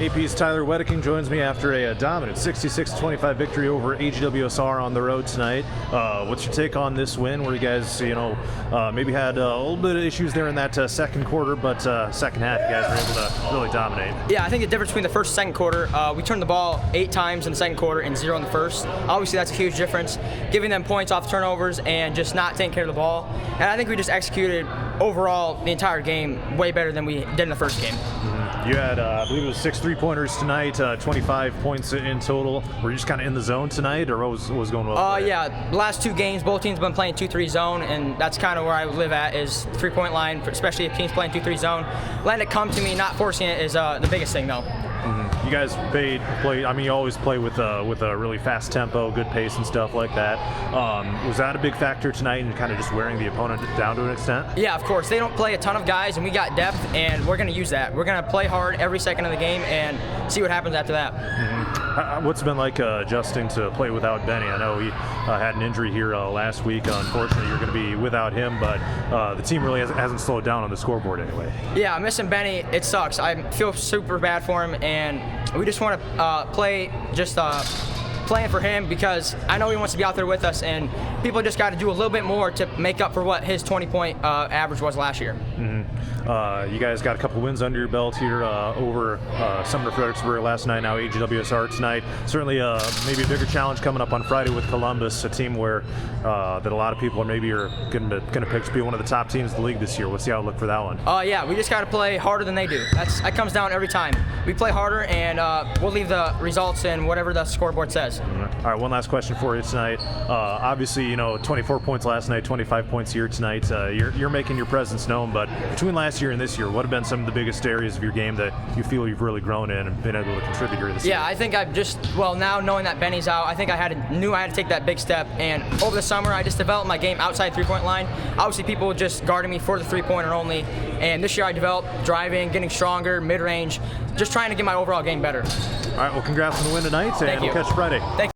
AP's Tyler Wedeking joins me after a dominant 66-25 victory over AGWSR on the road tonight. What's your take on this win, where you guys, maybe had a little bit of issues there in that second quarter, but second half you guys were able to really dominate? Yeah, I think the difference between the first and second quarter, we turned the ball 8 times in the second quarter and 0 in the first. Obviously, that's a huge difference, giving them points off turnovers and just not taking care of the ball. And I think we just executed overall the entire game way better than we did in the first game. You had, I believe it was 6 3-pointers tonight, 25 points in total. Were you just kind of in the zone tonight, or what was going on? Yeah, the last 2 games, both teams have been playing 2-3 zone, and that's kind of where I live at, is 3-point line, especially if teams playing 2-3 zone. Letting it come to me, not forcing it, is the biggest thing, though. You guys play. I mean, you always play with a really fast tempo, good pace, and stuff like that. Was that a big factor tonight in kind of just wearing the opponent down to an extent? Yeah, of course. They don't play a ton of guys, and we got depth, and we're going to use that. We're going to play hard every second of the game and see what happens after that. What's it been like adjusting to play without Benny? I know he had an injury here last week. Unfortunately, you're going to be without him, but the team really hasn't slowed down on the scoreboard anyway. Yeah, missing Benny, it sucks. I feel super bad for him, and we just want to play playing for him, because I know he wants to be out there with us, and people just got to do a little bit more to make up for what his 20-point average was last year. You guys got a couple wins under your belt here over Sumner Fredericksburg last night, now AGWSR tonight. Certainly maybe a bigger challenge coming up on Friday with Columbus, a team where that a lot of people are going to pick to be one of the top teams in the league this year. What's the outlook for that one? Yeah, we just got to play harder than they do. That comes down every time. We play harder, and we'll leave the results in whatever the scoreboard says. All right, one last question for you tonight. Obviously, 24 points last night, 25 points here tonight. You're making your presence known, but between last year and this year, what have been some of the biggest areas of your game that you feel you've really grown in and been able to contribute here this year? Yeah, I think I've now knowing that Benny's out, I think knew I had to take that big step. And over the summer, I just developed my game outside 3-point line. Obviously, people were just guarding me for the 3-pointer only. And this year, I developed driving, getting stronger, mid-range, just trying to get my overall game better. All right, well, congrats on the win tonight, and we'll catch you Friday. Thank you.